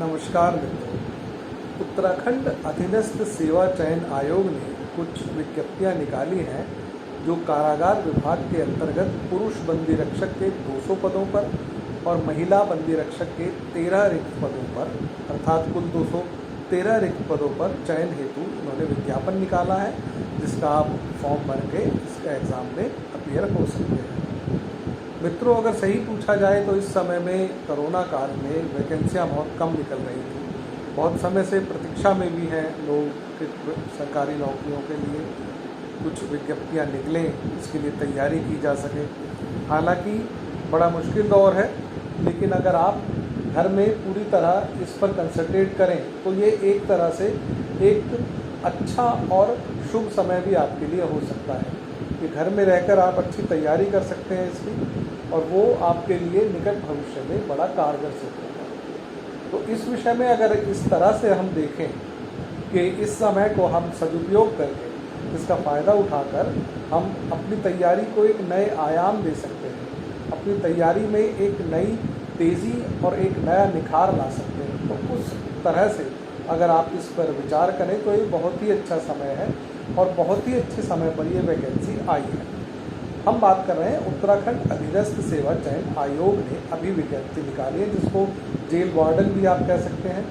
नमस्कार मित्रों। उत्तराखंड अधीनस्थ सेवा चयन आयोग ने कुछ विज्ञप्तियां निकाली हैं जो कारागार विभाग के अंतर्गत पुरुष बंदी रक्षक के 200 पदों पर और महिला बंदी रक्षक के 13 रिक्त पदों पर अर्थात कुल 213 रिक्त पदों पर चयन हेतु उन्होंने विज्ञापन निकाला है, जिसका आप फॉर्म भर के इसका एग्ज़ाम में अपीयर हो सकते हैं। मित्रों, अगर सही पूछा जाए तो इस समय में कोरोना काल में वैकेंसियां बहुत कम निकल रही थी। बहुत समय से प्रतीक्षा में भी हैं लोग सरकारी नौकरियों के लिए, कुछ विज्ञप्तियां निकलें, इसके लिए तैयारी की जा सके। हालांकि बड़ा मुश्किल दौर है, लेकिन अगर आप घर में पूरी तरह इस पर कंसंट्रेट करें तो ये एक तरह से एक अच्छा और शुभ समय भी आपके लिए हो सकता है कि घर में रहकर आप अच्छी तैयारी कर सकते हैं इसकी, और वो आपके लिए निकट भविष्य में बड़ा कारगर सिद्ध होगा। तो इस विषय में अगर इस तरह से हम देखें कि इस समय को हम सदुपयोग करके इसका फ़ायदा उठाकर हम अपनी तैयारी को एक नए आयाम दे सकते हैं, अपनी तैयारी में एक नई तेज़ी और एक नया निखार ला सकते हैं। तो उस तरह से अगर आप इस पर विचार करें तो ये बहुत ही अच्छा समय है और बहुत ही अच्छे समय पर ये वैकेंसी आई है। हम बात कर रहे हैं उत्तराखंड अधीनस्थ सेवा चयन आयोग ने अभी विज्ञप्ति निकाली है, जिसको जेल वार्डन भी आप कह सकते हैं,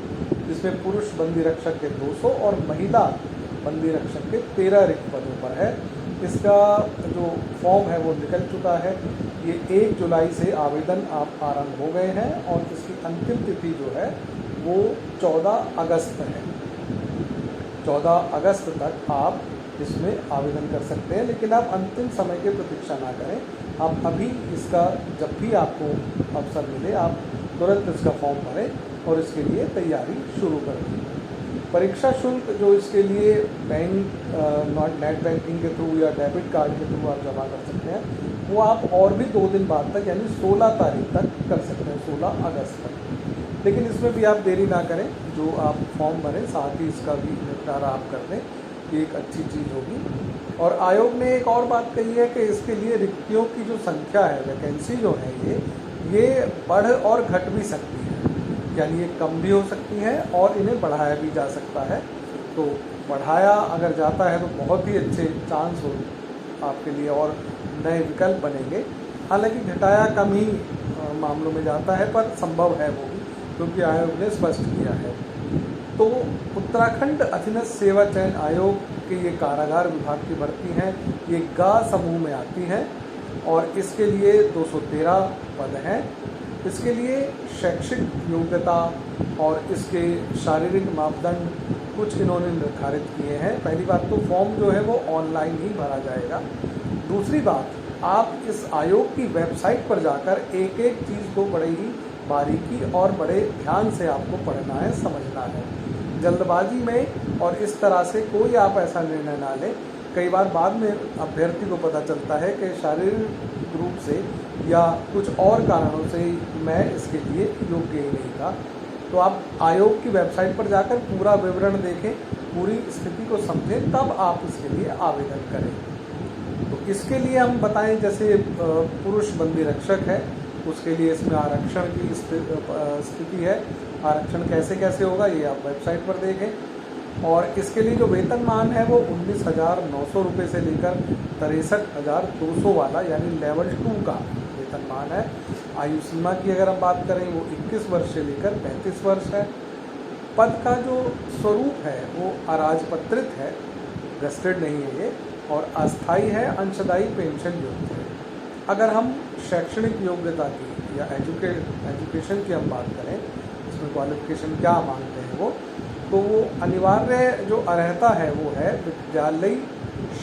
जिसमें पुरुष बंदी रक्षक के 200 और महिला बंदी रक्षक के 13 रिक्त पदों पर है। इसका जो फॉर्म है वो निकल चुका है। ये 1 जुलाई से आवेदन आप आरंभ हो गए हैं और इसकी अंतिम तिथि जो है वो 14 अगस्त है। 14 अगस्त तक आप इसमें आवेदन कर सकते हैं, लेकिन आप अंतिम समय की प्रतीक्षा ना करें। आप अभी इसका जब भी आपको अवसर मिले आप तुरंत इसका फॉर्म भरें और इसके लिए तैयारी शुरू कर दें। परीक्षा शुल्क जो इसके लिए बैंक नेट बैंकिंग के थ्रू या डेबिट कार्ड के थ्रू आप जमा कर सकते हैं, वो आप और भी 2 दिन बाद तक यानी 16 तारीख तक कर सकते हैं, 16 अगस्त तक। लेकिन इसमें भी आप देरी ना करें, जो आप फॉर्म भरें साथ ही इसका भी निपटारा आप कर दें, ये एक अच्छी चीज़ होगी। और आयोग ने एक और बात कही है कि इसके लिए रिक्तियों की जो संख्या है, वैकेंसी जो है ये बढ़ और घट भी सकती है, यानी ये कम भी हो सकती हैं और इन्हें बढ़ाया भी जा सकता है। तो बढ़ाया अगर जाता है तो बहुत ही अच्छे चांस हो आपके लिए और नए विकल्प बनेंगे। हालांकि घटाया कम ही मामलों में जाता है, पर संभव है वो भी, क्योंकि आयोग ने स्पष्ट किया है। तो उत्तराखंड अधीनस्थ सेवा चयन आयोग के ये कारागार विभाग की भर्ती हैं, ये गा समूह में आती हैं और इसके लिए 213 पद हैं। इसके लिए शैक्षिक योग्यता और इसके शारीरिक मापदंड कुछ इन्होंने निर्धारित किए हैं। पहली बात तो फॉर्म जो है वो ऑनलाइन ही भरा जाएगा। दूसरी बात, आप इस आयोग की वेबसाइट पर जाकर एक एक चीज़ को बड़े ही बारीकी और बड़े ध्यान से आपको पढ़ना है, समझना है। जल्दबाजी में और इस तरह से कोई आप ऐसा निर्णय ना लें। कई बार बाद में अभ्यर्थी को पता चलता है कि शारीरिक रूप से या कुछ और कारणों से मैं इसके लिए योग्य ही नहीं था। तो आप आयोग की वेबसाइट पर जाकर पूरा विवरण देखें, पूरी स्थिति को समझें, तब आप इसके लिए आवेदन करें। तो इसके लिए हम बताएं, जैसे पुरुष बंदी रक्षक है, उसके लिए इसमें आरक्षण की स्थिति है। आरक्षण कैसे कैसे होगा ये आप वेबसाइट पर देखें। और इसके लिए जो वेतनमान है वो 19,900 रुपये से लेकर 63,200 वाला यानी लेवल 2 का वेतनमान है। आयु सीमा की अगर हम बात करें वो 21 वर्ष से लेकर 35 वर्ष है। पद का जो स्वरूप है वो अराजपत्रित है, गस्टेड नहीं है ये, और अस्थायी है, अंशदायी पेंशन योग्य है। अगर हम शैक्षणिक योग्यता की या एजुकेशन की हम बात करें, इसमें क्वालिफिकेशन क्या मांगते हैं वो अनिवार्य जो अर्हता है वो है विद्यालय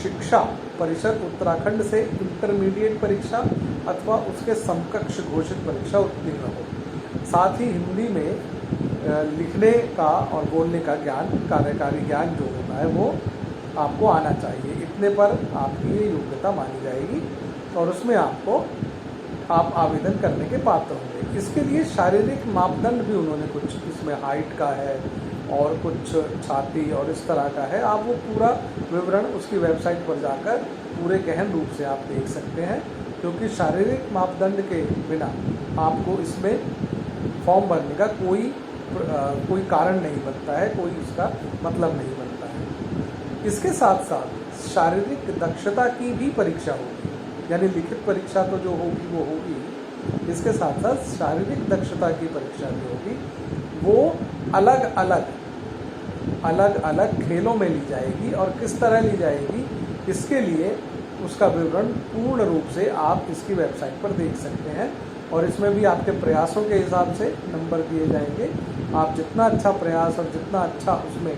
शिक्षा परिषद उत्तराखंड से इंटरमीडिएट परीक्षा अथवा उसके समकक्ष घोषित परीक्षा उत्तीर्ण हो। साथ ही हिंदी में लिखने का और बोलने का ज्ञान, कार्यकारी ज्ञान जो होता है वो आपको आना चाहिए। इतने पर आपकी ये योग्यता मानी जाएगी और उसमें आप आवेदन करने के पात्र होंगे। इसके लिए शारीरिक मापदंड भी उन्होंने कुछ इसमें हाइट का है और कुछ छाती और इस तरह का है। आप वो पूरा विवरण उसकी वेबसाइट पर जाकर पूरे गहन रूप से आप देख सकते हैं, क्योंकि शारीरिक मापदंड के बिना आपको इसमें फॉर्म भरने का कोई कोई कारण नहीं बनता है, कोई उसका मतलब नहीं बनता है। इसके साथ साथ शारीरिक दक्षता की भी परीक्षा होगी, यानी लिखित परीक्षा तो जो होगी वो होगी, इसके साथ साथ शारीरिक दक्षता की परीक्षा भी होगी। वो अलग अलग खेलों में ली जाएगी, और किस तरह ली जाएगी इसके लिए उसका विवरण पूर्ण रूप से आप इसकी वेबसाइट पर देख सकते हैं। और इसमें भी आपके प्रयासों के हिसाब से नंबर दिए जाएंगे। आप जितना अच्छा प्रयास और जितना अच्छा उसमें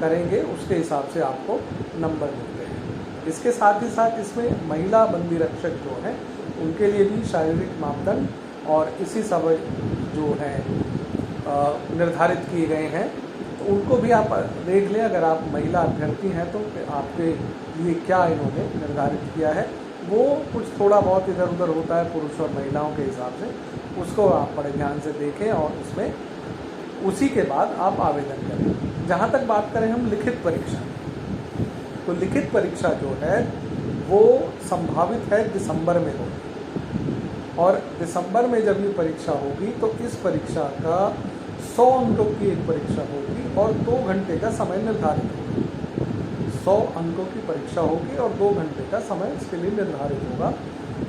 करेंगे उसके हिसाब से आपको नंबर मिलते हैं। इसके साथ ही साथ इसमें महिला बंदी रक्षक जो हैं उनके लिए भी शारीरिक मापदंड और इसी सब जो है निर्धारित किए गए हैं, तो उनको भी आप देख लें। अगर आप महिला अभ्यर्थी हैं तो आपके लिए क्या इन्होंने निर्धारित किया है, वो कुछ थोड़ा बहुत इधर उधर होता है पुरुष और महिलाओं के हिसाब से, उसको आप बड़े ध्यान से देखें और उसमें उसी के बाद आप आवेदन करें। जहाँ तक बात करें हम लिखित परीक्षा, तो लिखित परीक्षा जो है वो संभावित है दिसंबर में होगी, और दिसंबर में जब ये परीक्षा होगी तो इस परीक्षा का 100 अंकों की एक परीक्षा होगी और 2 घंटे का समय निर्धारित होगा। 100 अंकों की परीक्षा होगी और 2 घंटे का समय इसके लिए निर्धारित होगा।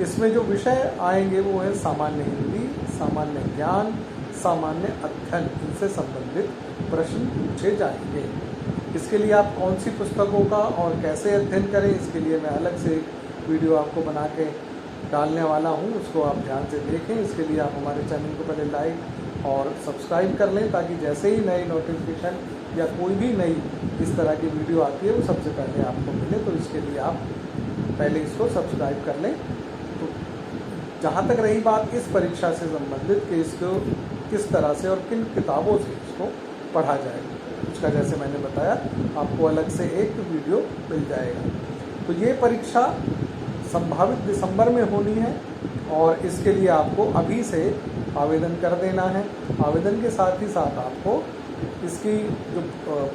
इसमें जो विषय आएंगे वो है सामान्य हिंदी, सामान्य ज्ञान, सामान्य अध्ययन, इनसे संबंधित प्रश्न पूछे जाएंगे। इसके लिए आप कौन सी पुस्तकों का और कैसे अध्ययन करें, इसके लिए मैं अलग से वीडियो आपको बना के डालने वाला हूं, उसको आप ध्यान से देखें। इसके लिए आप हमारे चैनल को पहले लाइक और सब्सक्राइब कर लें, ताकि जैसे ही नई नोटिफिकेशन या कोई भी नई इस तरह की वीडियो आती है वो सबसे पहले आपको मिले। तो इसके लिए आप पहले इसको सब्सक्राइब कर लें। तो जहाँ तक रही बात इस परीक्षा से संबंधित कि इसको किस तरह से और किन किताबों से इसको पढ़ा जाएगा, उसका जैसे मैंने बताया आपको अलग से एक वीडियो मिल जाएगा। तो ये परीक्षा संभावित दिसंबर में होनी है, और इसके लिए आपको अभी से आवेदन कर देना है। आवेदन के साथ ही साथ आपको इसकी जो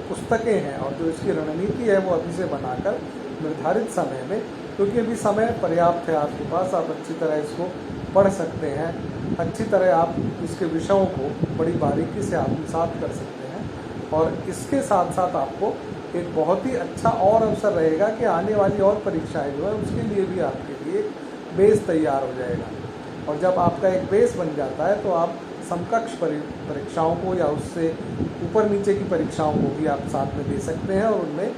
पुस्तकें हैं और जो इसकी रणनीति है वो अभी से बनाकर निर्धारित समय में, क्योंकि अभी समय पर्याप्त है आपके पास, आप अच्छी तरह इसको पढ़ सकते हैं, अच्छी तरह आप इसके विषयों को बड़ी बारीकी से आत्मसात कर सकते हैं। और इसके साथ साथ आपको एक बहुत ही अच्छा और अवसर रहेगा कि आने वाली और परीक्षाएं जो है उसके लिए भी आपके लिए बेस तैयार हो जाएगा। और जब आपका एक बेस बन जाता है तो आप समकक्ष परीक्षाओं को या उससे ऊपर नीचे की परीक्षाओं को भी आप साथ में दे सकते हैं, और उनमें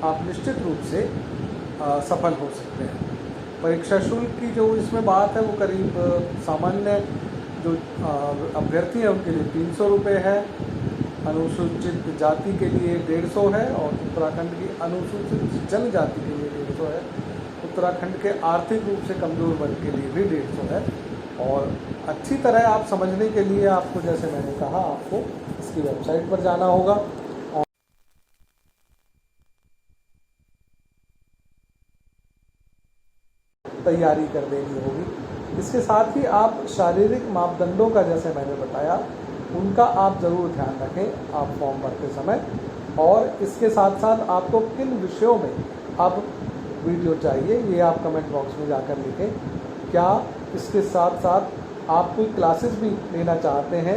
आप निश्चित रूप से सफल हो सकते हैं। परीक्षा शुल्क की जो इसमें बात है वो करीब सामान्य जो अभ्यर्थी हैं उनके लिए 300 रुपये है, अनुसूचित जाति के लिए 150 है, और उत्तराखंड की अनुसूचित जनजाति के लिए 150 है, उत्तराखंड के आर्थिक रूप से कमज़ोर वर्ग के लिए भी 150 है। और अच्छी तरह आप समझने के लिए आपको, जैसे मैंने कहा, आपको इसकी वेबसाइट पर जाना होगा और तैयारी कर देनी होगी। इसके साथ ही आप शारीरिक मापदंडों का, जैसे मैंने बताया, उनका आप ज़रूर ध्यान रखें आप फॉर्म भरते समय। और इसके साथ साथ आपको किन विषयों में अब वीडियो चाहिए ये आप कमेंट बॉक्स में जाकर लिखें। क्या इसके साथ साथ आप कोई क्लासेस भी लेना चाहते हैं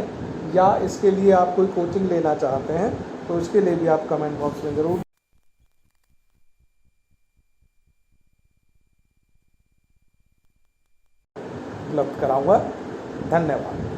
या इसके लिए आप कोई कोचिंग लेना चाहते हैं, तो इसके लिए भी आप कमेंट बॉक्स में ज़रूर उपलब्ध कराऊंगा। धन्यवाद।